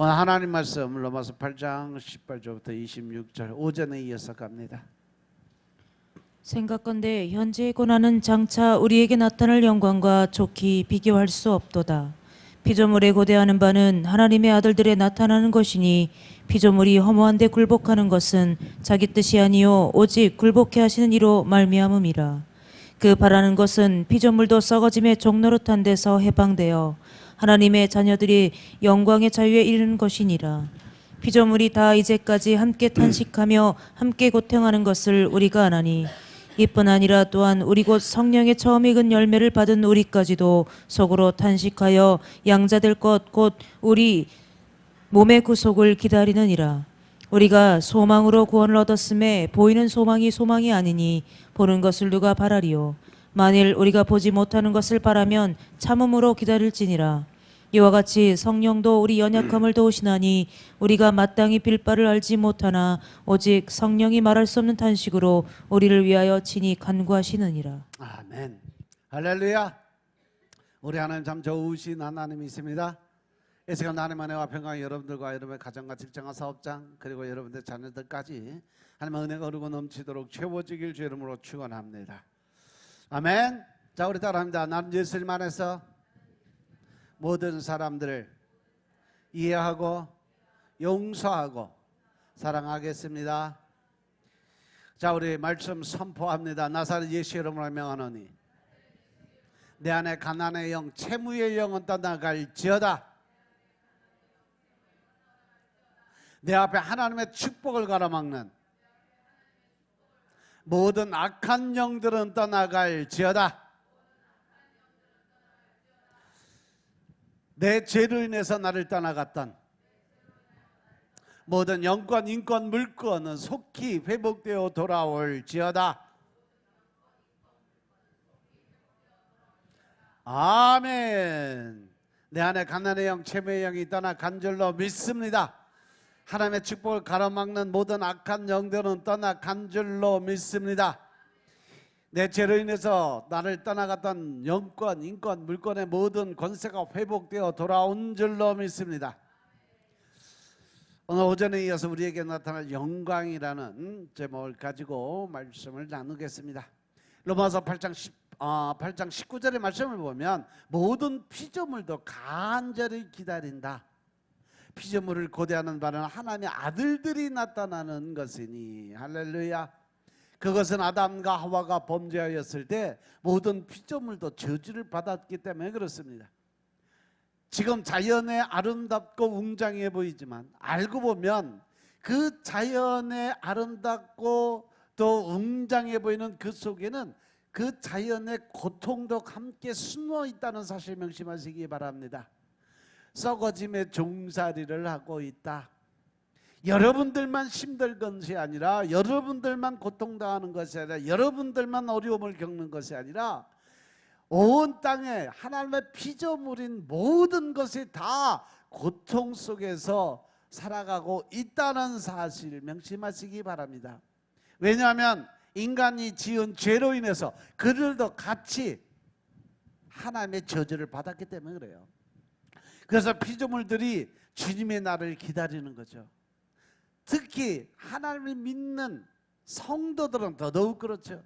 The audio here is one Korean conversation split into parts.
오늘 하나님 말씀 로마서 8장 18절부터 26절 오전에 이어서 갑니다. 생각건대 현재의 고난은 장차 우리에게 나타날 영광과 좋게 비교할 수 없도다. 피조물에 고대하는 바는 하나님의 아들들에 나타나는 것이니 피조물이 허무한데 굴복하는 것은 자기 뜻이 아니요 오직 굴복해 하시는 이로 말미암음이라. 그 바라는 것은 피조물도 썩어짐의 종노릇한 데서 해방되어 하나님의 자녀들이 영광의 자유에 이르는 것이니라. 피조물이 다 이제까지 함께 탄식하며 함께 고통하는 것을 우리가 아나니 이뿐 아니라 또한 우리 곧 성령의 처음 익은 열매를 받은 우리까지도 속으로 탄식하여 양자될 것 곧 우리 몸의 구속을 기다리느니라. 우리가 소망으로 구원을 얻었음에 보이는 소망이 소망이 아니니 보는 것을 누가 바라리요. 만일 우리가 보지 못하는 것을 바라면 참음으로 기다릴지니라. 이와 같이 성령도 우리 연약함을 도우시나니 우리가 마땅히 빌 바를 알지 못하나 오직 성령이 말할 수 없는 탄식으로 우리를 위하여 친히 간구하시느니라. 아멘. 할렐루야. 우리 하나님 참 좋으신 하나님이십니다. 이 시간 하나님 은혜와 평강이 여러분들과 여러분의 가정과 직장과 사업장 그리고 여러분들 자녀들까지 하나님의 은혜가 흐르고 넘치도록 채워지길 주 이름으로 축원합니다. 아멘. 자, 우리 따라합니다. 나는 예수님 안에서 모든 사람들을 이해하고 용서하고 사랑하겠습니다. 자, 우리 말씀 선포합니다. 나사렛 예수 이름으로 명하노니 내 안에 가난의 영 채무의 영은 떠나갈지어다. 내 앞에 하나님의 축복을 가로막는 모든 악한 영들은 떠나갈지어다. 내 죄로 인해서 나를 떠나갔던 모든 영권, 인권, 물권은 속히 회복되어 돌아올지어다. 아멘. 내 안에 가난의 영, 채무의 영이 떠나 간 줄로 믿습니다. 하나님의 축복을 가로막는 모든 악한 영들은 떠나 간 줄로 믿습니다. 내 죄로 인해서 나를 떠나갔던 영권, 인권, 물권의 모든 권세가 회복되어 돌아온 줄로 믿습니다. 오늘 오전에 이어서 우리에게 나타날 영광이라는 제목을 가지고 말씀을 나누겠습니다. 로마서 8장 19절의 말씀을 보면 모든 피조물도 간절히 기다린다. 피조물을 고대하는 바는 하나님의 아들들이 나타나는 것이니 할렐루야. 그것은 아담과 하와가 범죄하였을 때 모든 피조물도 저주를 받았기 때문에 그렇습니다. 지금 자연의 아름답고 웅장해 보이지만 알고 보면 그 자연의 아름답고 또 웅장해 보이는 그 속에는 그 자연의 고통도 함께 숨어 있다는 사실 명심하시기 바랍니다. 썩어짐의 종살이를 하고 있다. 여러분들만 힘든 것이 아니라 여러분들만 고통당하는 것이 아니라 여러분들만 어려움을 겪는 것이 아니라 온 땅에 하나님의 피조물인 모든 것이 다 고통 속에서 살아가고 있다는 사실 명심하시기 바랍니다. 왜냐하면 인간이 지은 죄로 인해서 그들도 같이 하나님의 저주를 받았기 때문에 그래요. 그래서 피조물들이 주님의 날을 기다리는 거죠. 특히 하나님을 믿는 성도들은 더더욱 그렇죠.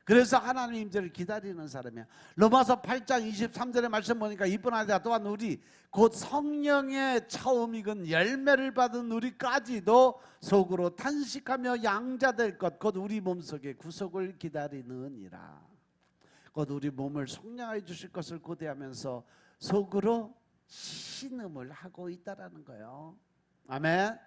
그래서 하나님의 임재를 기다리는 사람이야. 로마서 8장 23절의 말씀 보니까 이뿐 아니라 또한 우리 곧 성령의 처음 익은 열매를 받은 우리까지도 속으로 탄식하며 양자될 것 곧 우리 몸속의 구속을 기다리느니라. 곧 우리 몸을 속량해 주실 것을 고대하면서 속으로 신음을 하고 있다라는 거예요. 아멘.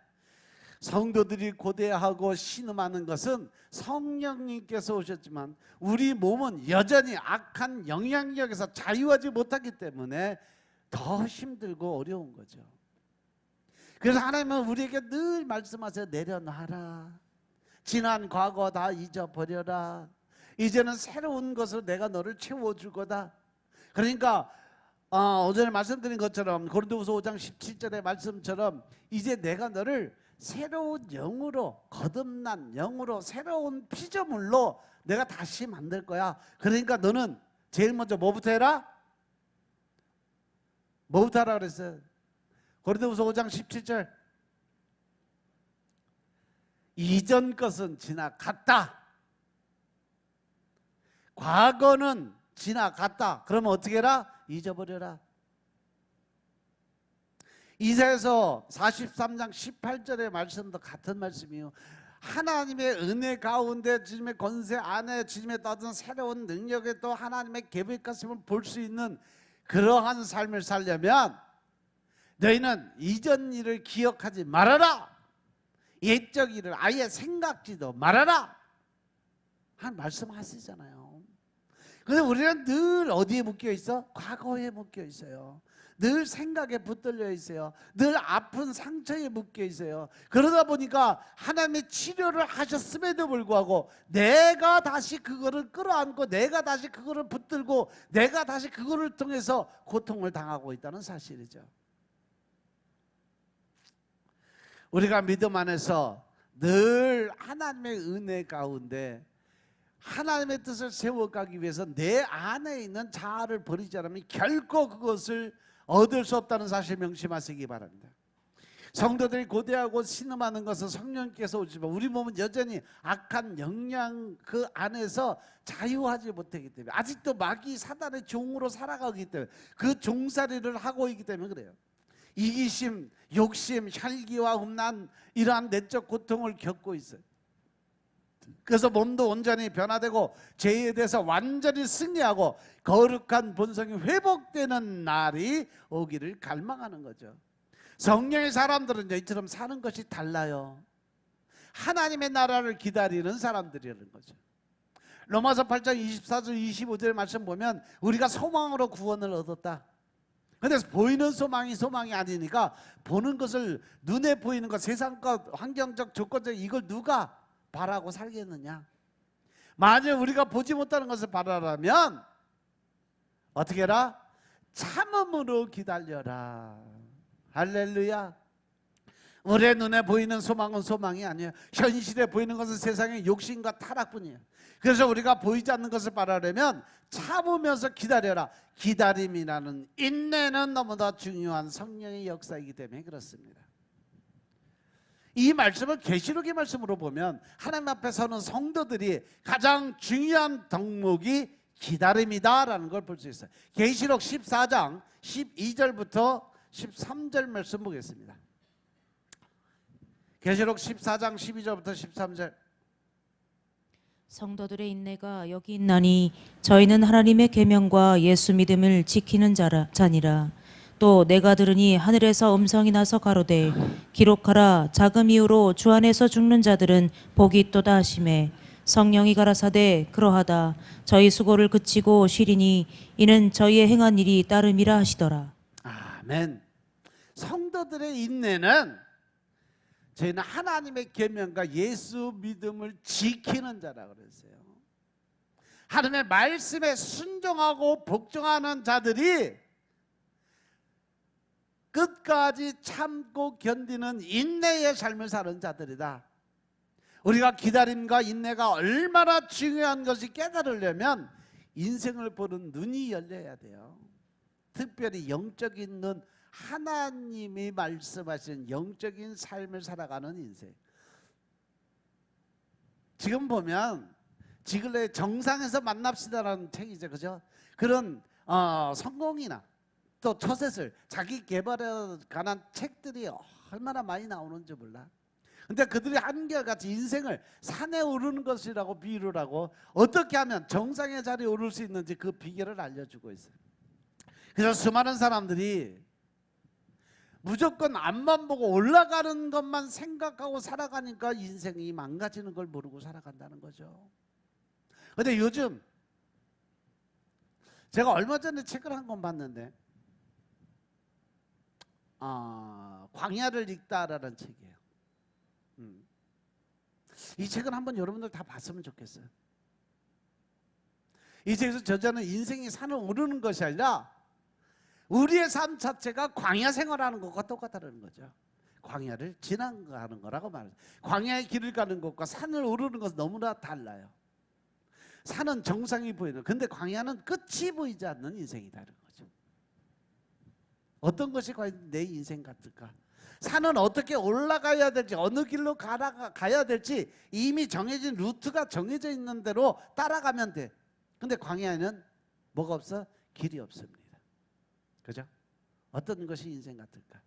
성도들이 고대하고 신음하는 것은 성령님께서 오셨지만 우리 몸은 여전히 악한 영향력에서 자유하지 못하기 때문에 더 힘들고 어려운 거죠. 그래서 하나님은 우리에게 늘 말씀하세요. 내려놔라. 지난 과거 다 잊어버려라. 이제는 새로운 것으로 내가 너를 채워줄 거다. 그러니까 오전에 말씀드린 것처럼 고린도후서 5장 17절의 말씀처럼 이제 내가 너를 새로운 영으로 거듭난 영으로 새로운 피조물로 내가 다시 만들 거야. 그러니까 너는 제일 먼저 뭐부터 해라? 뭐부터 하라 그랬어요? 고린도후서 5장 17절. 이전 것은 지나갔다. 과거는 지나갔다. 그러면 어떻게 해라? 잊어버려라. 이사야서 43장 18절의 말씀도 같은 말씀이요. 하나님의 은혜 가운데 주님의 권세 안에 주님의 어떤 새로운 능력에 또 하나님의 계획하심을 볼 수 있는 그러한 삶을 살려면 너희는 이전 일을 기억하지 말아라. 옛적 일을 아예 생각지도 말아라. 한 말씀하시잖아요. 근데 우리는 늘 어디에 묶여 있어? 과거에 묶여 있어요. 늘 생각에 붙들려 있어요. 늘 아픈 상처에 묶여 있어요. 그러다 보니까 하나님의 치료를 하셨음에도 불구하고 내가 다시 그거를 끌어안고 내가 다시 그거를 붙들고 내가 다시 그거를 통해서 고통을 당하고 있다는 사실이죠. 우리가 믿음 안에서 늘 하나님의 은혜 가운데 하나님의 뜻을 세워가기 위해서 내 안에 있는 자아를 버리지 않으면 결코 그것을 얻을 수 없다는 사실 명심하시기 바랍니다. 성도들이 고대하고 신음하는 것은 성령께서 오시지만 우리 몸은 여전히 악한 영향 그 안에서 자유하지 못하기 때문에 아직도 마귀 사단의 종으로 살아가기 때문에 그 종살이를 하고 있기 때문에 그래요. 이기심, 욕심, 혈기와 음란 이러한 내적 고통을 겪고 있어요. 그래서 몸도 온전히 변화되고 죄에 대해서 완전히 승리하고 거룩한 본성이 회복되는 날이 오기를 갈망하는 거죠. 성령의 사람들은 이처럼 사는 것이 달라요. 하나님의 나라를 기다리는 사람들이라는 거죠. 로마서 8장 24절 25절의 말씀 보면 우리가 소망으로 구원을 얻었다. 그런데 보이는 소망이 아니니까 보는 것을 눈에 보이는 것 세상 것 환경적 조건적 이걸 누가 바라고 살겠느냐. 만약 우리가 보지 못하는 것을 바라라면 어떻게 해라? 참음으로 기다려라. 할렐루야. 우리의 눈에 보이는 소망은 소망이 아니에요. 현실에 보이는 것은 세상의 욕심과 타락뿐이에요. 그래서 우리가 보이지 않는 것을 바라려면 참으면서 기다려라. 기다림이라는 인내는 너무나 중요한 성령의 역사이기 때문에 그렇습니다. 이 말씀을 계시록의 말씀으로 보면 하나님 앞에 서는 성도들이 가장 중요한 덕목이 기다림이다라는 걸 볼 수 있어요. 계시록 14장 12절부터 13절 말씀 보겠습니다. 계시록 14장 12절부터 13절. 성도들의 인내가 여기 있나니 저희는 하나님의 계명과 예수 믿음을 지키는 자니라. 또 내가 들으니 하늘에서 음성이 나서 가로되 기록하라. 자금 이후로 주 안에서 죽는 자들은 복이 있도다 하시매 성령이 가라사대 그러하다. 저희 수고를 그치고 쉬리니 이는 저희의 행한 일이 따름이라 하시더라. 아멘. 성도들의 인내는 저희는 하나님의 계명과 예수 믿음을 지키는 자라 그랬어요. 하나님의 말씀에 순종하고 복종하는 자들이 끝까지 참고 견디는 인내의 삶을 사는 자들이다. 우리가 기다림과 인내가 얼마나 중요한 것이 깨달으려면 인생을 보는 눈이 열려야 돼요. 특별히 영적인 눈, 하나님이 말씀하신 영적인 삶을 살아가는 인생. 지금 보면 지글레의 정상에서 만납시다라는 책이죠, 그죠? 그런 성공이나 또 처세술, 자기 개발에 관한 책들이 얼마나 많이 나오는지 몰라. 근데 그들이 한결같이 인생을 산에 오르는 것이라고 비유를 하고 어떻게 하면 정상의 자리에 오를 수 있는지 그 비결을 알려주고 있어요. 그래서 수많은 사람들이 무조건 앞만 보고 올라가는 것만 생각하고 살아가니까 인생이 망가지는 걸 모르고 살아간다는 거죠. 근데 요즘 제가 얼마 전에 책을 한 권 봤는데 광야를 읽다라는 책이에요. 이 책은 한번 여러분들 다 봤으면 좋겠어요. 이 책에서 저자는 인생이 산을 오르는 것이 아니라 우리의 삶 자체가 광야 생활하는 것과 똑같다는 거죠. 광야를 지나가는 거라고 말해요. 광야의 길을 가는 것과 산을 오르는 것은 너무나 달라요. 산은 정상이 보이는, 근데 광야는 끝이 보이지 않는 인생이라는 거죠. 어떤 것이 과연 내 인생 같을까? 산은 어떻게 올라가야 될지, 어느 길로 가야 될지 이미 정해진 루트가 정해져 있는 대로 따라가면 돼. 근데 광야에는 뭐가 없어? 길이 없습니다. 그죠? 어떤 것이 인생 같을까?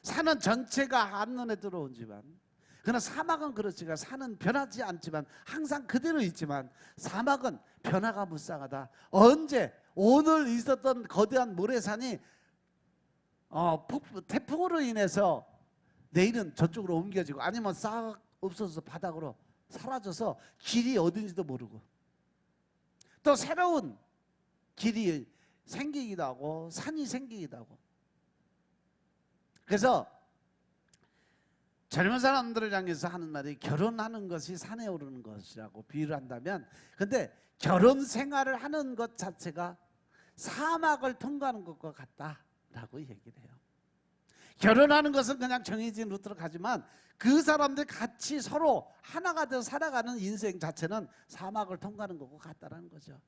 산은 전체가 한눈에 들어오지만, 그러나 사막은 그렇지가, 산은 변하지 않지만 항상 그대로 있지만 사막은 변화가 무쌍하다. 언제? 오늘 있었던 거대한 모래산이 태풍으로 인해서 내일은 저쪽으로 옮겨지고, 아니면 싹 없어져서 바닥으로 사라져서 길이 어딘지도 모르고, 또 새로운 길이 생기기도 하고 산이 생기기도 하고. 그래서 젊은 사람들을 향해서 하는 말이 결혼하는 것이 산에 오르는 것이라고 비유를 한다면, 근데 결혼 생활을 하는 것 자체가 사막을 통과하는 것과 같다라고 얘기를 해요. 결혼하는 것은 그냥 정해진 루트로 가지만 그 사람들 같이 서로 하나가 되어 살아가는 인생 자체는 사막을 통과하는 것과 같다라는 거죠.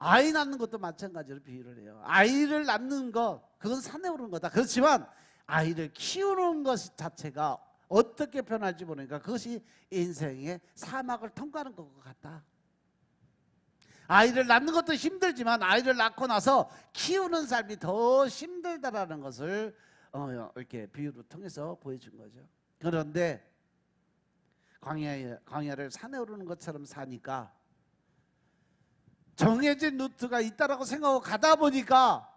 아이 낳는 것도 마찬가지로 비유를 해요. 아이를 낳는 것, 그건 산에 오르는 거다. 그렇지만 아이를 키우는 것 자체가 어떻게 변할지 모르니까 그것이 인생의 사막을 통과하는 것과 같다. 아이를 낳는 것도 힘들지만 아이를 낳고 나서 키우는 삶이 더 힘들다라는 것을 이렇게 비유를 통해서 보여준 거죠. 그런데 광야를 산에 오르는 것처럼 사니까 정해진 루트가 있다라고 생각하고 가다 보니까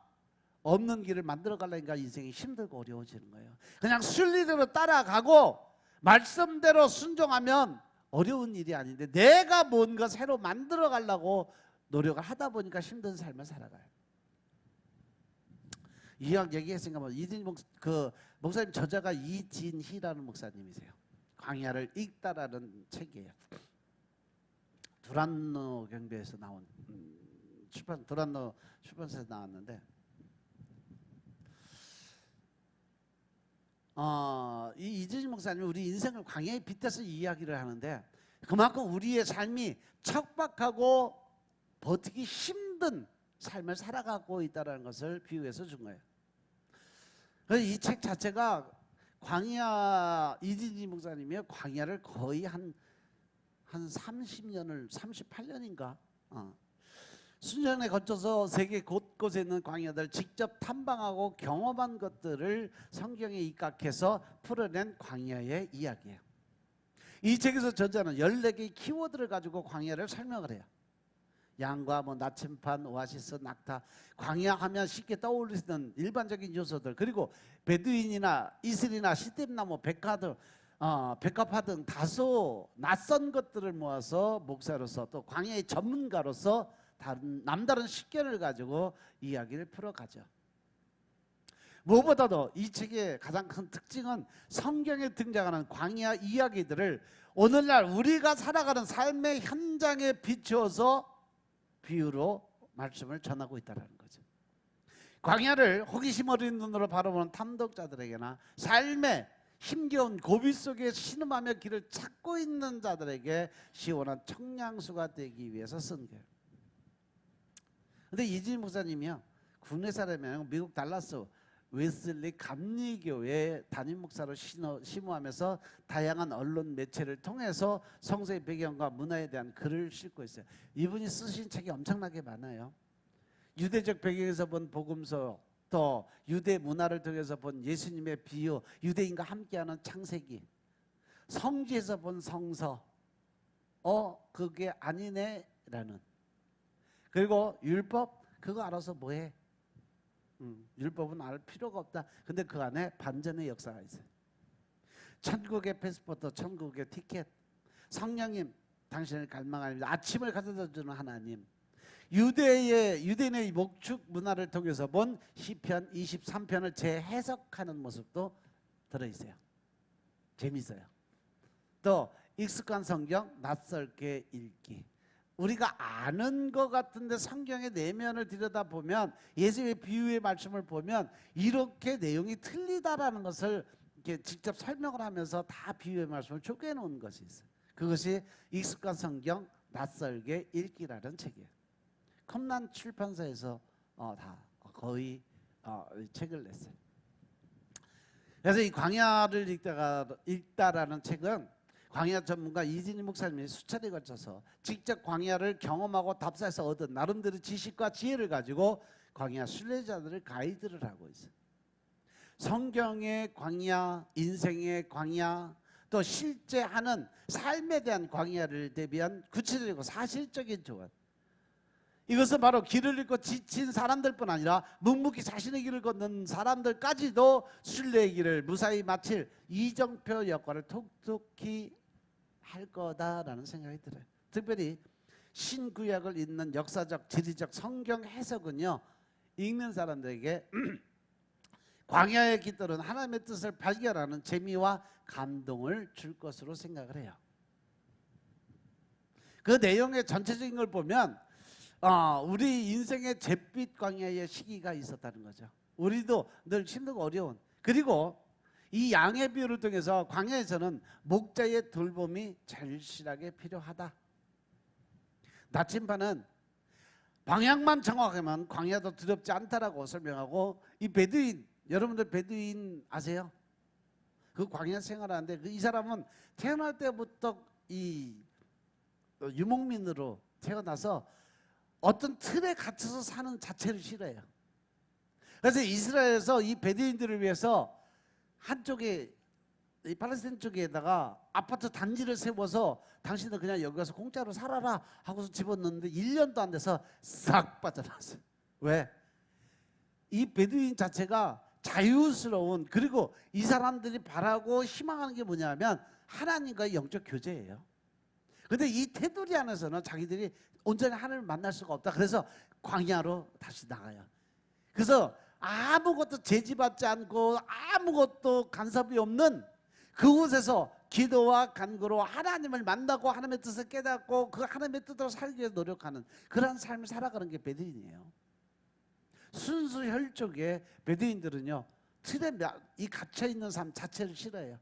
없는 길을 만들어 가려니까 인생이 힘들고 어려워지는 거예요. 그냥 순리대로 따라가고 말씀대로 순종하면 어려운 일이 아닌데, 내가 뭔가 새로 만들어 가려고 노력을 하다 보니까 힘든 삶을 살아가요. 이왕 얘기했으니까 목사님 저자가 이진희라는 목사님이세요. 광야를 읽다라는 책이에요. 두란노 경배에서 나온 두란노 출판사에서 나왔는데, 이 이진희 목사님이 우리 인생을 광야에 빗대서 이야기를 하는데, 그만큼 우리의 삶이 척박하고 버티기 힘든 삶을 살아가고 있다는 것을 비유해서 준 거예요. 그래서 이 책 자체가 광야, 이진희 목사님이 광야를 거의 한 30년을 38년인가 수년에 거쳐서 세계 곳곳에 있는 광야들 직접 탐방하고 경험한 것들을 성경에 입각해서 풀어낸 광야의 이야기예요. 이 책에서 저자는 14개의 키워드를 가지고 광야를 설명을 해요. 양과 나침반, 오아시스, 낙타, 광야하면 쉽게 떠올릴 수 있는 일반적인 요소들, 그리고 베두인이나 이슬이나 시뎁나무, 백합화 등 다소 낯선 것들을 모아서 목사로서 또 광야의 전문가로서 남다른 식견을 가지고 이야기를 풀어가죠. 무엇보다도 이 책의 가장 큰 특징은 성경에 등장하는 광야 이야기들을 오늘날 우리가 살아가는 삶의 현장에 비추어서 비유로 말씀을 전하고 있다는 거죠. 광야를 호기심 어린 눈으로 바라보는 탐독자들에게나 삶의 힘겨운 고비 속에 신음하며 길을 찾고 있는 자들에게 시원한 청량수가 되기 위해서 쓴 거예요. 근데 이진희 목사님이요, 국내 사람이에요. 미국 달라스 웨슬리 감리교회 담임 목사로 심호하면서 다양한 언론 매체를 통해서 성서의 배경과 문화에 대한 글을 싣고 있어요. 이분이 쓰신 책이 엄청나게 많아요. 유대적 배경에서 본 복음서, 또 유대 문화를 통해서 본 예수님의 비유, 유대인과 함께하는 창세기, 성지에서 본 성서, 그게 아니네라는, 그리고 율법, 그거 알아서 뭐해? 율법은 알 필요가 없다. 근데 그 안에 반전의 역사가 있어요. 천국의 패스포트, 천국의 티켓, 성령님 당신을 갈망합니다. 아침을 가져다 주는 하나님, 유대인의 목축 문화를 통해서 본 시편 23편을 재해석하는 모습도 들어있어요. 재밌어요. 또 익숙한 성경 낯설게 읽기, 우리가 아는 것 같은데 성경의 내면을 들여다보면, 예수의 비유의 말씀을 보면 이렇게 내용이 틀리다라는 것을 이렇게 직접 설명을 하면서 다 비유의 말씀을 쪼개 놓은 것이 있어요. 그것이 익숙한 성경 낯설게 읽기라는 책이에요. 컴난 출판사에서 다 거의 이 책을 냈어요. 그래서 이 광야를 읽다라는 책은 광야 전문가 이진희 목사님이 수차례에 걸쳐서 직접 광야를 경험하고 답사에서 얻은 나름대로 지식과 지혜를 가지고 광야 순례자들을 가이드를 하고 있어요. 성경의 광야, 인생의 광야, 또 실제 하는 삶에 대한 광야를 대비한 구체적이고 사실적인 조언. 이것은 바로 길을 잃고 지친 사람들뿐 아니라 묵묵히 자신의 길을 걷는 사람들까지도 순례의 길을 무사히 마칠 이정표 역할을 톡톡히 할 거다라는 생각이 들어요. 특별히 신구약을 읽는 역사적, 지리적 성경 해석은요, 읽는 사람들에게 광야에 깃들은 하나님의 뜻을 발견하는 재미와 감동을 줄 것으로 생각을 해요. 그 내용의 전체적인 걸 보면 우리 인생의 잿빛 광야의 시기가 있었다는 거죠. 우리도 늘 힘들고 어려운, 그리고 이 양의 비유를 통해서 광야에서는 목자의 돌봄이 절실하게 필요하다. 나침반은 방향만 정확하면 광야도 두렵지 않다라고 설명하고, 이 베두인, 여러분들 베두인 아세요? 그 광야 생활하는데 이 사람은 태어날 때부터 이 유목민으로 태어나서 어떤 틀에 갇혀서 사는 자체를 싫어해요. 그래서 이스라엘에서 이 베두인들을 위해서 한쪽에, 이 팔레스타인 쪽에다가 아파트 단지를 세워서 당신들 그냥 여기 가서 공짜로 살아라 하고서 집어넣는데 1년도 안 돼서 싹 빠져나왔어요. 왜? 이 베두인 자체가 자유스러운, 그리고 이 사람들이 바라고 희망하는 게 뭐냐면 하나님과의 영적 교제예요. 근데 이 테두리 안에서는 자기들이 온전히 하나님을 만날 수가 없다. 그래서 광야로 다시 나가요. 그래서 아무것도 제지받지 않고 아무것도 간섭이 없는 그곳에서 기도와 간구로 하나님을 만나고 하나님의 뜻을 깨닫고 그 하나님의 뜻으로 살기 위해서 노력하는 그런 삶을 살아가는 게 베두인이에요. 순수 혈족의 베두인들은요, 틀에 이 갇혀있는 삶 자체를 싫어해요.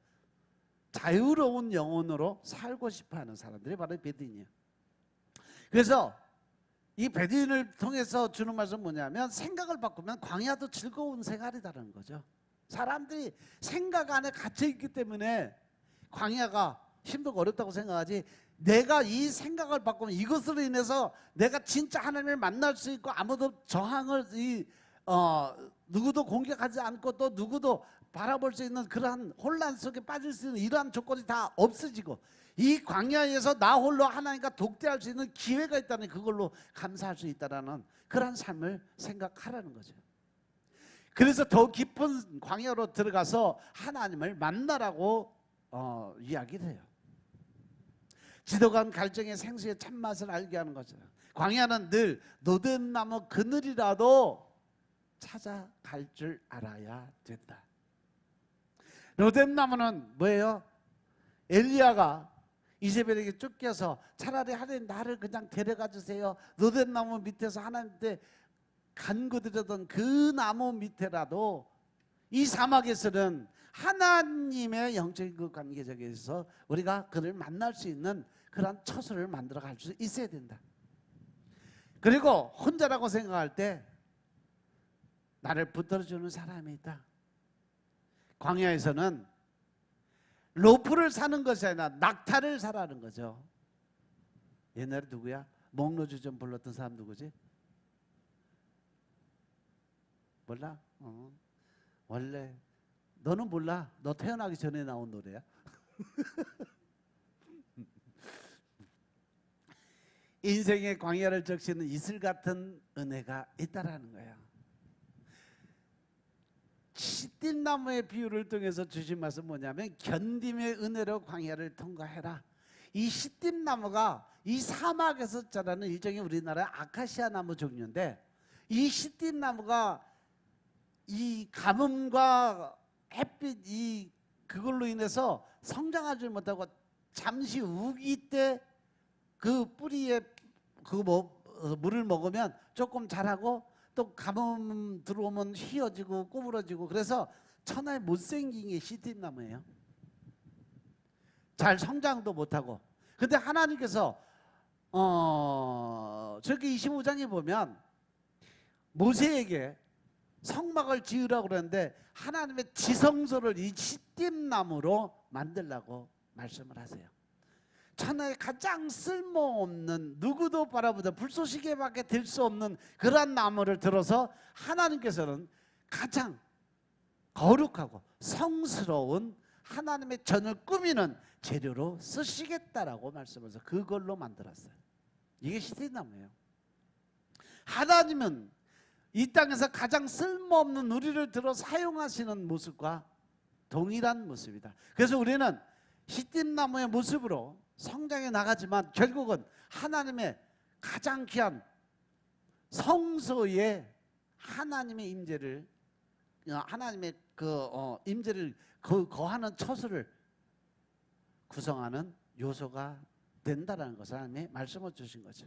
자유로운 영혼으로 살고 싶어하는 사람들이 바로 베두인이에요. 그래서 이 베두인을 통해서 주는 말씀은 뭐냐면, 생각을 바꾸면 광야도 즐거운 생활이다라는 거죠. 사람들이 생각 안에 갇혀있기 때문에 광야가 힘들고 어렵다고 생각하지, 내가 이 생각을 바꾸면 이것으로 인해서 내가 진짜 하나님을 만날 수 있고 아무도 저항을 누구도 공격하지 않고 또 누구도 바라볼 수 있는 그러한 혼란 속에 빠질 수 있는 이러한 조건이 다 없어지고, 이 광야에서 나 홀로 하나님과 독대할 수 있는 기회가 있다는, 그걸로 감사할 수 있다라는 그러한 삶을 생각하라는 거죠. 그래서 더 깊은 광야로 들어가서 하나님을 만나라고 이야기를 해요. 지도간 갈증의 생수의 참맛을 알게 하는 거죠. 광야는 늘 노뎀나무 그늘이라도 찾아갈 줄 알아야 된다. 노뎀나무는 뭐예요? 엘리야가 이세벨에게 쫓겨서 차라리 하나님 나를 그냥 데려가 주세요, 노뎀나무 밑에서 하나님께 간구드렸던 그 나무 밑에라도 이 사막에서는 하나님의 영적인 그 관계 속에서 우리가 그를 만날 수 있는 그런 처소를 만들어 갈 수 있어야 된다. 그리고 혼자라고 생각할 때 나를 붙들어주는 사람이 있다. 광야에서는 로프를 사는 것이 아니라 낙타를 사라는 거죠. 옛날에 누구야? 목로주 좀 불렀던 사람 누구지? 몰라? 원래 너는 몰라. 너 태어나기 전에 나온 노래야. 인생의 광야를 적시는 이슬 같은 은혜가 있다라는 거예요. 시띠나무의 비유를 통해서 주신 말씀 뭐냐면, 견딤의 은혜로 광야를 통과해라. 이 시띠나무가 이 사막에서 자라는 일종의 우리나라의 아카시아 나무 종류인데, 이 시띠나무가 이 가뭄과 햇빛 그걸로 인해서 성장하지 못하고 잠시 우기 때 그 뿌리에 물을 먹으면 조금 자라고, 또 가뭄 들어오면 휘어지고 구부러지고, 그래서 천하에 못생긴 게 시띠나무예요. 잘 성장도 못하고. 근데 하나님께서 저기 25장에 보면 모세에게 성막을 지으라고 그러는데 하나님의 지성소를 이 시띠나무로 만들라고 말씀을 하세요. 천하에 가장 쓸모없는, 누구도 바라보다 불쏘시개밖에 될 수 없는 그러한 나무를 들어서 하나님께서는 가장 거룩하고 성스러운 하나님의 전을 꾸미는 재료로 쓰시겠다라고 말씀해서 그걸로 만들었어요. 이게 시띠나무예요. 하나님은 이 땅에서 가장 쓸모없는 우리를 들어 사용하시는 모습과 동일한 모습이다. 그래서 우리는 시띠나무의 모습으로 성장해 나가지만 결국은 하나님의 가장 귀한 성소에 하나님의 임재를, 하나님의 임재를 거하는 처소를 구성하는 요소가 된다라는 것을 하나님이 말씀을 주신 거죠.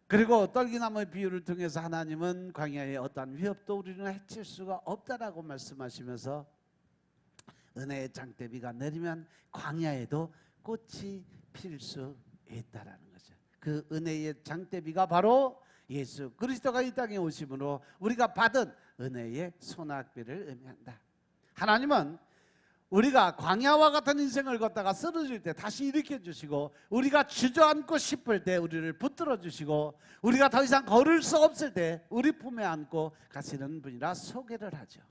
그리고 떨기나무의 비유를 통해서 하나님은 광야의 어떠한 위협도 우리는 해칠 수가 없다라고 말씀하시면서 은혜의 장대비가 내리면 광야에도 꽃이 필 수 있다라는 거죠. 그 은혜의 장대비가 바로 예수 그리스도가 이 땅에 오심으로 우리가 받은 은혜의 소낙비를 의미한다. 하나님은 우리가 광야와 같은 인생을 걷다가 쓰러질 때 다시 일으켜 주시고, 우리가 주저앉고 싶을 때 우리를 붙들어 주시고, 우리가 더 이상 걸을 수 없을 때 우리 품에 안고 가시는 분이라 소개를 하죠.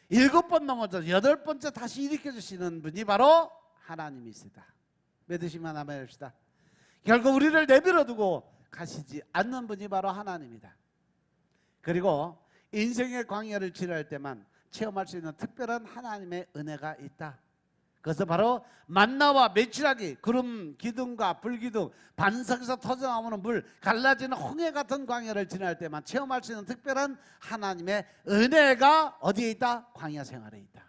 7번 넘어져 8번째 다시 일으켜 주시는 분이 바로 하나님이시다. 믿으시면 아멘 합시다. 결국 우리를 내버려 두고 가시지 않는 분이 바로 하나님이다. 그리고 인생의 광야를 지날 때만 체험할 수 있는 특별한 하나님의 은혜가 있다. 그것은 바로 만나와 메추라기, 구름 기둥과 불기둥, 반석에서 터져나오는 물, 갈라지는 홍해 같은 광야를 지날 때만 체험할 수 있는 특별한 하나님의 은혜가 어디에 있다? 광야 생활에 있다.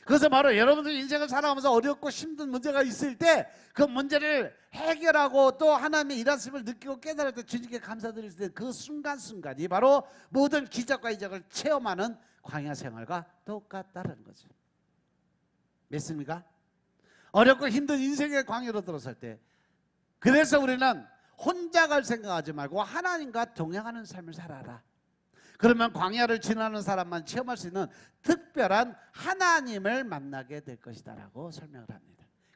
그것은 바로 여러분들 인생을 살아가면서 어렵고 힘든 문제가 있을 때 그 문제를 해결하고 또 하나님의 일하심을 느끼고 깨달을 때 주님께 감사드릴 때 그 순간순간이 바로 모든 기적과 이적을 체험하는 광야 생활과 똑같다는 거죠. 믿습니까? 어렵고 힘든 인생의 광야로 들어설 때, 그래서 우리는 혼자 갈 생각하지 말고 하나님과 동행하는 삶을 살아라. 그러면 광야를 지나는 사람만 체험할 수 있는 특별한 하나님을 만나게 될 것이다라고 설명을 합니다.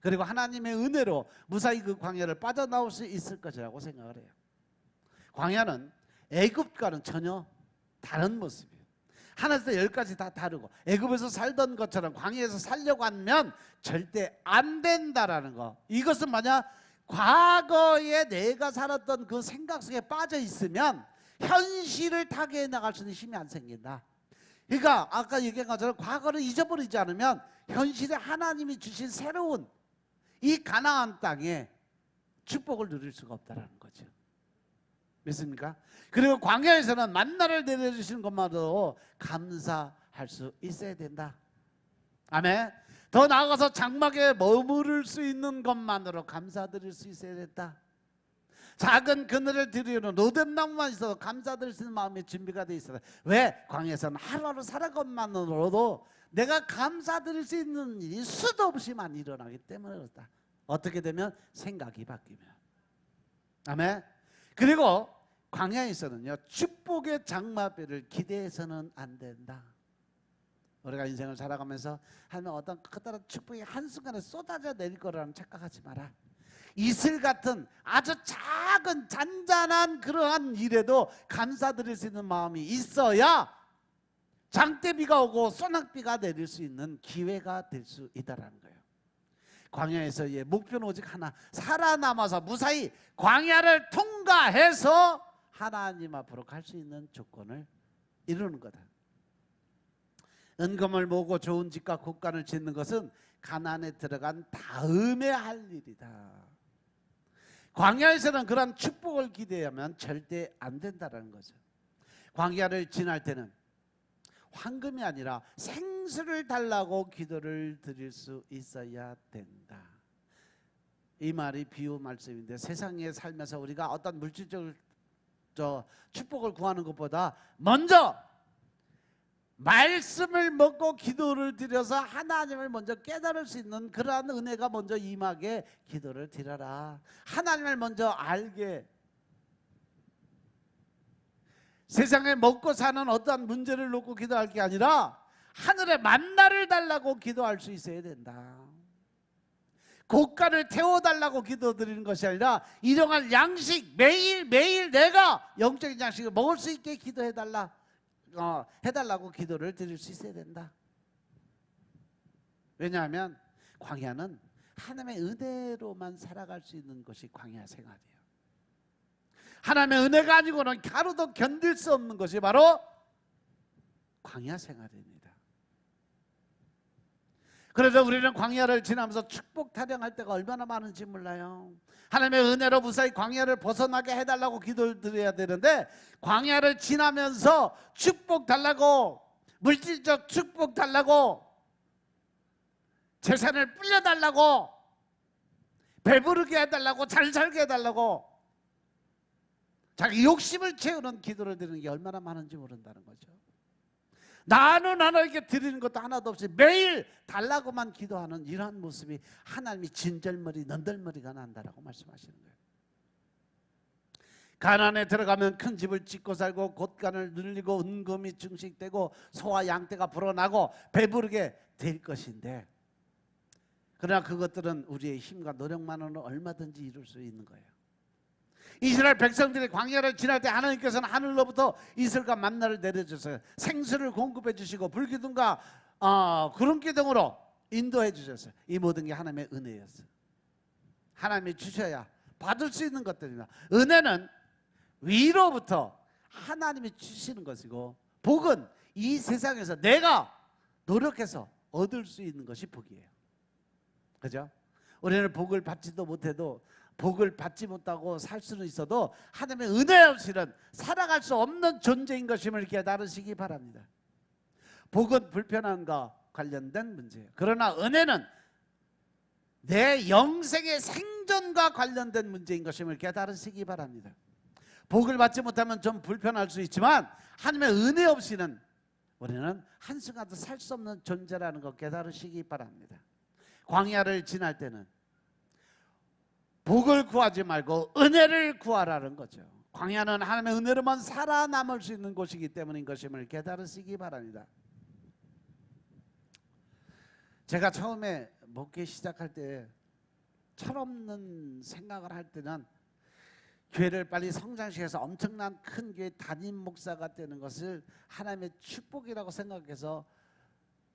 그리고 하나님의 은혜로 무사히 그 광야를 빠져나올 수 있을 것이라고 생각을 해요. 광야는 애굽과는 전혀 다른 모습이에요. 하나에서 10가지 다 다르고, 애굽에서 살던 것처럼 광야에서 살려고 하면 절대 안 된다라는 거. 이것은 만약 과거에 내가 살았던 그 생각 속에 빠져 있으면 현실을 타개해 나갈 수 있는 힘이 안 생긴다. 그러니까 아까 얘기한 것처럼 과거를 잊어버리지 않으면 현실에 하나님이 주신 새로운 이 가나안 땅에 축복을 누릴 수가 없다는 거죠. 믿습니까? 그리고 광야에서는 만나를 내려주시는 것만으로 감사할 수 있어야 된다. 아멘. 더 나아가서 장막에 머무를 수 있는 것만으로 감사드릴 수 있어야 된다. 작은 그늘을 드리는 로뎀나무만 있어도 감사드릴 수 있는 마음의 준비가 돼 있어요. 왜? 광야에서는 하루하루 살아간 것만으로도 내가 감사드릴 수 있는 일이 수도 없이 많이 일어나기 때문에 그렇다. 어떻게 되면? 생각이 바뀌면. 아멘. 그리고 광야에서는요, 축복의 장마비를 기대해서는 안 된다. 우리가 인생을 살아가면서 하면 어떤 커다란 축복이 한순간에 쏟아져 내릴 거라는 착각하지 마라. 이슬 같은 아주 작은 잔잔한 그러한 일에도 감사드릴 수 있는 마음이 있어야 장대비가 오고 소낙비가 내릴 수 있는 기회가 될 수 있다는 거예요. 광야에서의 목표는 오직 하나, 살아남아서 무사히 광야를 통과해서 하나님 앞으로 갈 수 있는 조건을 이루는 거다. 은금을 모으고 좋은 집과 곡간을 짓는 것은 가나안에 들어간 다음에 할 일이다. 광야에서는 그런 축복을 기대하면 절대 안 된다는 거죠. 광야를 지날 때는 황금이 아니라 생수를 달라고 기도를 드릴 수 있어야 된다. 이 말이 비유 말씀인데, 세상에 살면서 우리가 어떤 물질적 축복을 구하는 것보다 먼저 말씀을 먹고 기도를 드려서 하나님을 먼저 깨달을 수 있는 그러한 은혜가 먼저 임하게 기도를 드려라. 하나님을 먼저 알게 세상에 먹고 사는 어떠한 문제를 놓고 기도할 게 아니라 하늘의 만나를 달라고 기도할 수 있어야 된다. 고가를 태워달라고 기도드리는 것이 아니라 일용할 양식 매일매일 내가 영적인 양식을 먹을 수 있게 해달라고 기도를 드릴 수 있어야 된다. 왜냐하면 광야는 하나님의 은혜로만 살아갈 수 있는 것이 광야 생활이에요. 하나님의 은혜가 아니고는 하루도 견딜 수 없는 것이 바로 광야 생활입니다. 그래서 우리는 광야를 지나면서 축복 타령할 때가 얼마나 많은지 몰라요. 하나님의 은혜로 무사히 광야를 벗어나게 해달라고 기도를 드려야 되는데, 광야를 지나면서 축복 달라고, 물질적 축복 달라고, 재산을 불려달라고, 배부르게 해달라고, 잘 살게 해달라고 자기 욕심을 채우는 기도를 드리는 게 얼마나 많은지 모른다는 거죠. 나는 하나님께 드리는 것도 하나도 없이 매일 달라고만 기도하는 이러한 모습이 하나님이 진절머리 넌덜머리가 난다라고 말씀하시는 거예요. 가나안에 들어가면 큰 집을 짓고 살고 곳간을 늘리고 은금이 증식되고 소와 양떼가 불어나고 배부르게 될 것인데, 그러나 그것들은 우리의 힘과 노력만으로는 얼마든지 이룰 수 있는 거예요. 이스라엘 백성들이 광야를 지날 때 하나님께서는 하늘로부터 이슬과 만나를 내려주셔서 생수를 공급해 주시고 불기둥과 구름기둥으로 인도해 주셨어요. 이 모든 게 하나님의 은혜였어요. 하나님이 주셔야 받을 수 있는 것들입니다. 은혜는 위로부터 하나님이 주시는 것이고, 복은 이 세상에서 내가 노력해서 얻을 수 있는 것이 복이에요. 그죠? 우리는 복을 받지도 못해도, 복을 받지 못하고 살 수는 있어도 하나님의 은혜 없이는 살아갈 수 없는 존재인 것임을 깨달으시기 바랍니다. 복은 불편함과 관련된 문제예요. 그러나 은혜는 내 영생의 생존과 관련된 문제인 것임을 깨달으시기 바랍니다. 복을 받지 못하면 좀 불편할 수 있지만 하나님의 은혜 없이는 우리는 한순간도 살 수 없는 존재라는 것 깨달으시기 바랍니다. 광야를 지날 때는 복을 구하지 말고 은혜를 구하라는 거죠. 광야는 하나님의 은혜로만 살아남을 수 있는 곳이기 때문인 것임을 깨달으시기 바랍니다. 제가 처음에 목회 시작할 때 철없는 생각을 할 때는 교회를 빨리 성장시켜서 엄청난 큰 교회 담임 목사가 되는 것을 하나님의 축복이라고 생각해서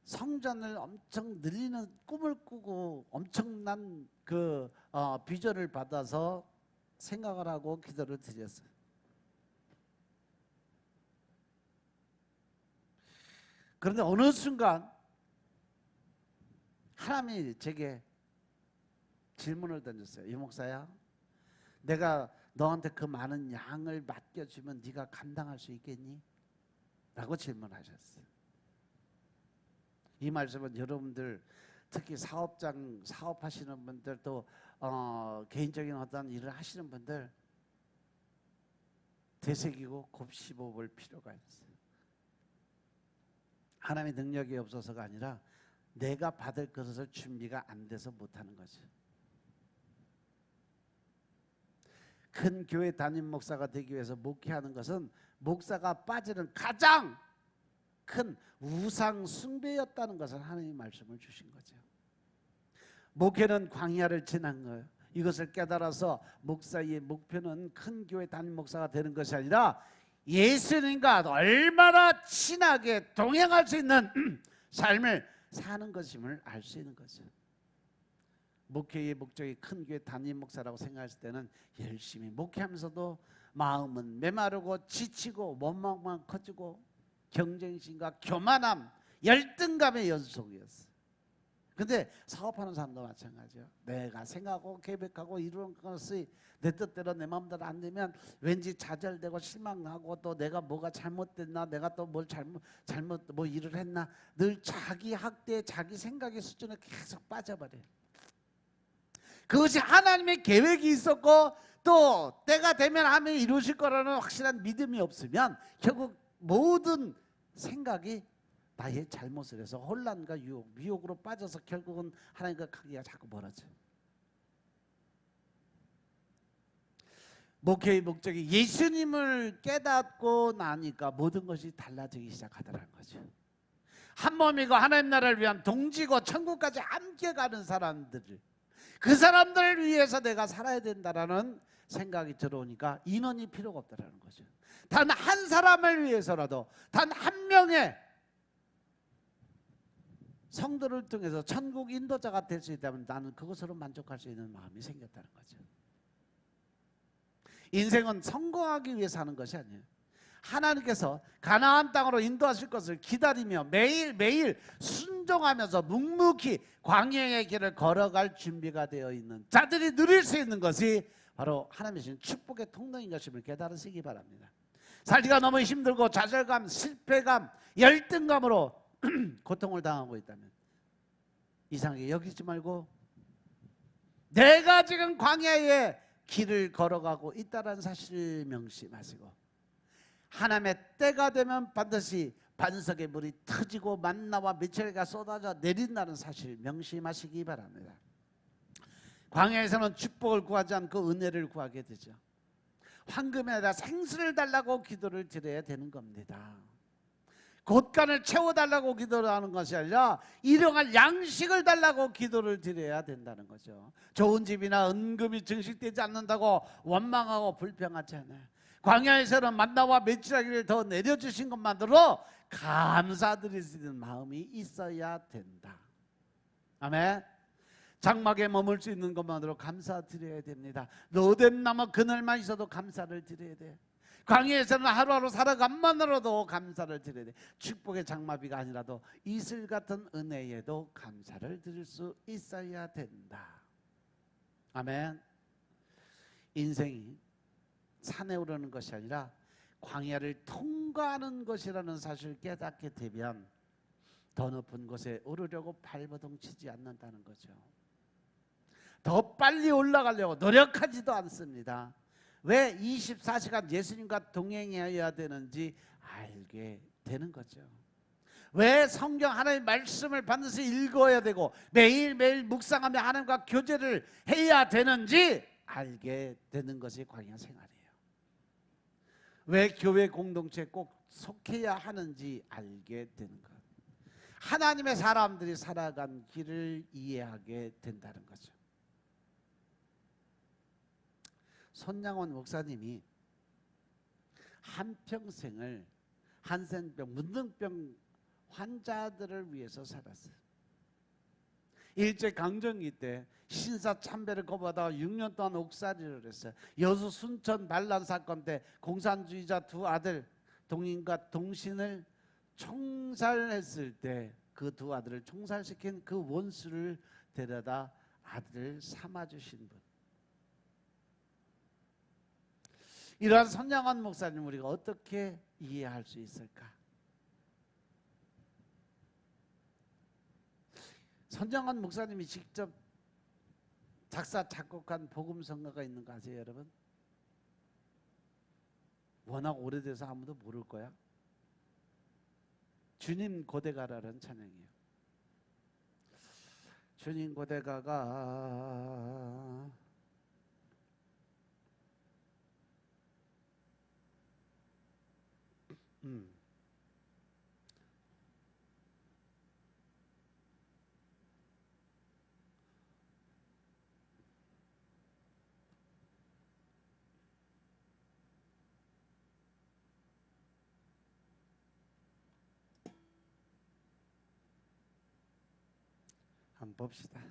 성전을 엄청 늘리는 꿈을 꾸고 엄청난 비전을 받아서 생각을 하고 기도를 드렸어요. 그런데 어느 순간 하나님이 제게 질문을 던졌어요. 이 목사야, 내가 너한테 그 많은 양을 맡겨주면 네가 감당할 수 있겠니? 라고 질문하셨어요. 이 말씀은 여러분들, 특히 사업하시는 분들, 또 개인적인 어떤 일을 하시는 분들 되새기고 곱씹어 볼 필요가 있어요. 하나님의 능력이 없어서가 아니라 내가 받을 것을 준비가 안 돼서 못하는 거죠. 큰 교회 담임 목사가 되기 위해서 목회하는 것은 목사가 빠지는 가장 큰 우상 숭배였다는 것을 하나님이 말씀을 주신 거죠. 목회는 광야를 지난 거예요. 이것을 깨달아서 목사의 목표는 큰 교회 담임 목사가 되는 것이 아니라 예수님과 얼마나 친하게 동행할 수 있는 삶을 사는 것임을 알 수 있는 거죠. 목회의 목적이 큰 교회 담임 목사라고 생각했을 때는 열심히 목회하면서도 마음은 메마르고 지치고 원망만 커지고 경쟁심과 교만함, 열등감의 연속이었어요. 근데 사업하는 사람도 마찬가지예요. 내가 생각하고 계획하고 이루는 것이 내 뜻대로 내 마음대로 안 되면 왠지 좌절되고 실망하고, 또 내가 뭐가 잘못됐나, 내가 또 뭘 잘못 뭐 일을 했나, 늘 자기 학대, 자기 생각의 수준에 계속 빠져버려요. 그것이 하나님의 계획이 있었고 또 때가 되면 하면 이루실 거라는 확실한 믿음이 없으면 결국 모든 생각이 나의 잘못을 해서 혼란과 미혹으로 빠져서 결국은 하나님과 관계가 자꾸 멀어져요. 목회의 목적이 예수님을 깨닫고 나니까 모든 것이 달라지기 시작하더라는 거죠. 한 몸이고 하나님 나라를 위한 동지고 천국까지 함께 가는 사람들, 그 사람들을 위해서 내가 살아야 된다라는 생각이 들어오니까 인원이 필요가 없다라는 거죠. 단 한 사람을 위해서라도, 단 한 명의 성도를 통해서 천국 인도자가 될 수 있다면 나는 그것으로 만족할 수 있는 마음이 생겼다는 거죠. 인생은 성공하기 위해서 하는 것이 아니에요. 하나님께서 가나안 땅으로 인도하실 것을 기다리며 매일매일 순종하면서 묵묵히 광야의 길을 걸어갈 준비가 되어 있는 자들이 누릴 수 있는 것이 바로 하나님의 주신 축복의 통로인 것임을 깨달으시기 바랍니다. 살기가 너무 힘들고 좌절감, 실패감, 열등감으로 고통을 당하고 있다면 이상하게 여기지 말고 내가 지금 광야의 길을 걸어가고 있다는 사실을 명심하시고 하나님의 때가 되면 반드시 반석의 물이 터지고 만나와 미철이가 쏟아져 내린다는 사실 명심하시기 바랍니다. 광야에서는 축복을 구하지 않고 은혜를 구하게 되죠. 황금이 아니라 생수를 달라고 기도를 드려야 되는 겁니다. 곳간을 채워달라고 기도를 하는 것이 아니라 일용할 양식을 달라고 기도를 드려야 된다는 거죠. 좋은 집이나 은금이 증식되지 않는다고 원망하고 불평하지 않아요. 광야에서는 만나와 메추라기를 더 내려주신 것만으로 감사드릴 수 있는 마음이 있어야 된다. 아멘. 장막에 머물 수 있는 것만으로 감사드려야 됩니다. 로뎀나무 그늘만 있어도 감사를 드려야 돼. 광야에서는 하루하루 살아간만으로도 감사를 드려야 돼. 축복의 장마비가 아니라도 이슬 같은 은혜에도 감사를 드릴 수 있어야 된다. 아멘. 인생이 산에 오르는 것이 아니라 광야를 통과하는 것이라는 사실을 깨닫게 되면 더 높은 곳에 오르려고 발버둥 치지 않는다는 거죠. 더 빨리 올라가려고 노력하지도 않습니다. 왜 24시간 예수님과 동행해야 되는지 알게 되는 거죠. 왜 성경 하나님의 말씀을 반드시 읽어야 되고 매일매일 묵상하며 하나님과 교제를 해야 되는지 알게 되는 것이 광야 생활이에요. 왜 교회 공동체에 꼭 속해야 하는지 알게 되는 것. 하나님의 사람들이 살아간 길을 이해하게 된다는 거죠. 손양원 목사님이 한평생을 한센병, 문둥병 환자들을 위해서 살았어요. 일제강점기 때 신사참배를 거부하다가 6년 동안 옥살이를 했어요. 여수 순천 반란 사건 때 공산주의자 두 아들 동인과 동신을 총살했을 때 그 두 아들을 총살시킨 그 원수를 데려다 아들을 삼아주신 분. 이러한 손양원 목사님 우리가 어떻게 이해할 수 있을까? 손양원 목사님이 직접 작사 작곡한 복음성가가 있는 거 아세요, 여러분? 워낙 오래돼서 아무도 모를 거야. 주님 고대가라는 찬양이에요. 주님 고대가가 한번 봅시다.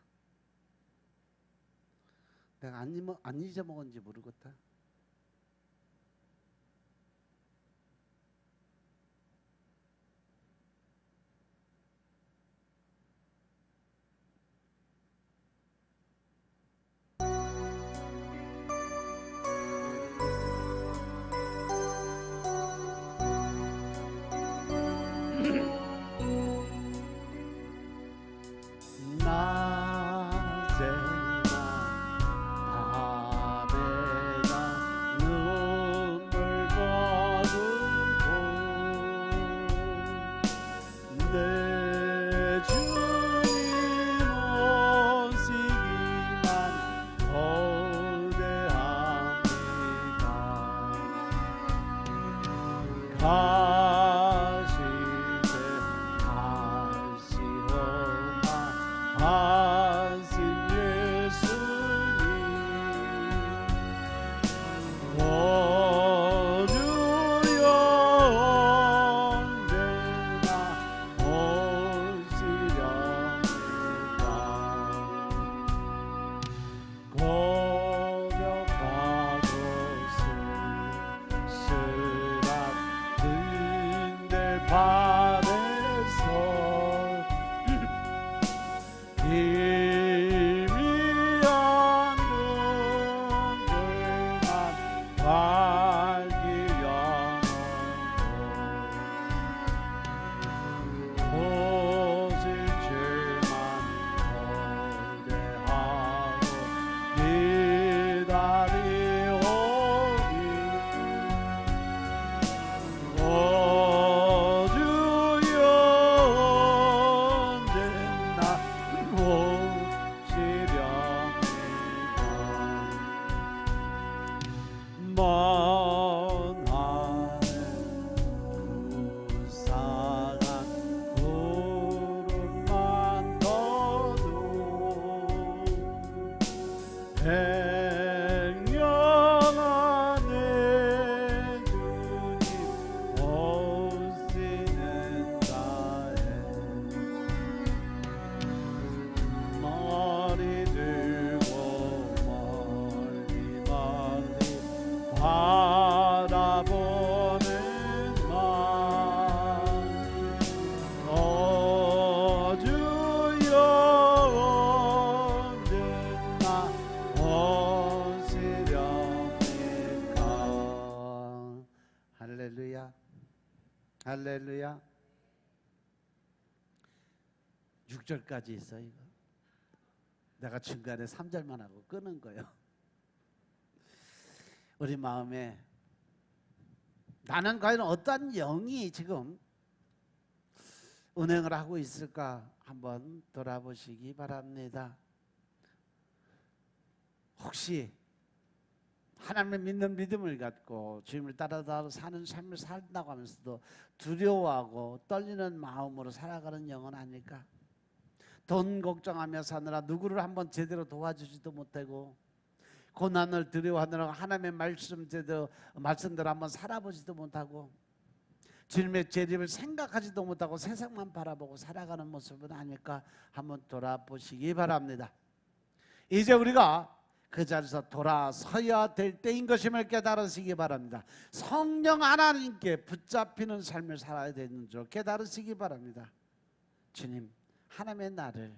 내가 안 잊어먹은지 모르겠다. 낮에나 밤에나 산에서 희미한 눈들만 밝히려는 보실줄만 거대하고 기다리오니 오 주여 언제나 오시렵니까 먼 하늘 부상한 구름만 떠도 백령한 내 주님 오시는 날에 머리 들고 멀리 멀리 바라보는 맘 오 주여 언제나 오시렵니까. 할렐루야 할렐루야. 6절까지 있어. 이거 내가 중간에 3절만 하고 끄는 거예요. 우리 마음에 나는 과연 어떤 영이 지금 운행을 하고 있을까 한번 돌아보시기 바랍니다. 혹시 하나님을 믿는 믿음을 갖고 주님을 따라 사는 삶을 산다고 하면서도 두려워하고 떨리는 마음으로 살아가는 영은 아닐까? 돈 걱정하며 사느라 누구를 한번 제대로 도와주지도 못하고 고난을 두려워하느라 하나님의 말씀대로 한번 살아보지도 못하고 주님의 재림을 생각하지도 못하고 세상만 바라보고 살아가는 모습은 아닐까 한번 돌아보시기 바랍니다. 이제 우리가 그 자리에서 돌아서야 될 때인 것임을 깨달으시기 바랍니다. 성령 하나님께 붙잡히는 삶을 살아야 되는 줄 깨달으시기 바랍니다. 주님, 하나님의 나를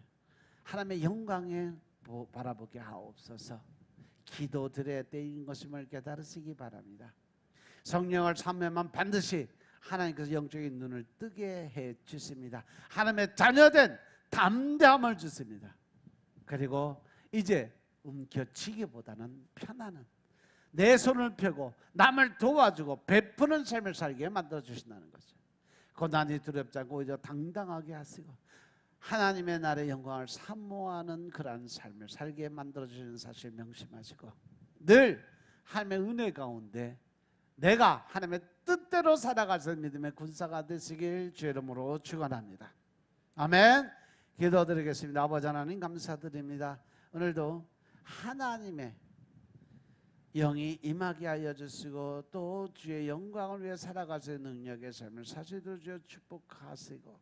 하나님의 영광에 바라보게 하옵소서. 기도드려야 때인 것임을 깨달으시기 바랍니다. 성령을 참여하면 반드시 하나님께서 영적인 눈을 뜨게 해 주십니다. 하나님의 자녀된 담대함을 주십니다. 그리고 이제 움켜쥐기보다는 편안한 내 손을 펴고 남을 도와주고 베푸는 삶을 살게 만들어 주신다는 거죠. 고난이 두렵지 않고 오히려 당당하게 하시고 하나님의 나라의 영광을 사모하는 그러한 삶을 살게 만들어 주시는 사실 명심하시고 늘 하나님의 은혜 가운데 내가 하나님의 뜻대로 살아갈 수 있는 믿음의 군사가 되시길 주의 이름으로 축원합니다. 아멘. 기도드리겠습니다. 아버지 하나님 감사드립니다. 오늘도 하나님의 영이 임하게 하여 주시고 또 주의 영광을 위해 살아갈 수 있는 능력의 삶을 사시도록 주여 축복하시고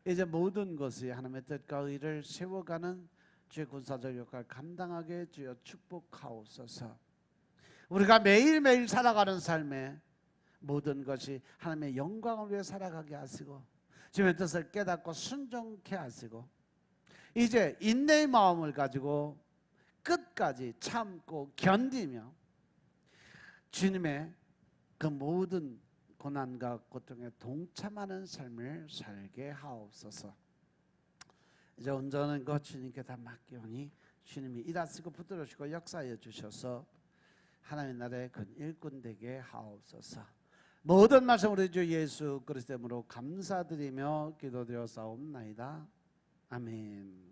이제 모든 것이 하나님의 뜻과 의를 세워가는 주의 군사적 역할을 감당하게 주여 축복하옵소서. 우리가 매일매일 살아가는 삶에 모든 것이 하나님의 영광을 위해 살아가게 하시고 주님의 뜻을 깨닫고 순종케 하시고 이제 인내의 마음을 가지고 끝까지 참고 견디며 주님의 그 모든 고난과 고통에 동참하는 삶을 살게 하옵소서. 이제 온전한 것 주님께 다 맡기오니 주님이 일하시고 붙들으시고 역사하여 주셔서 하나님의 나라의 큰 일꾼 되게 하옵소서. 모든 말씀 우리 주 예수 그리스도 이름으로 감사드리며 기도드려 싸움나이다. 아멘.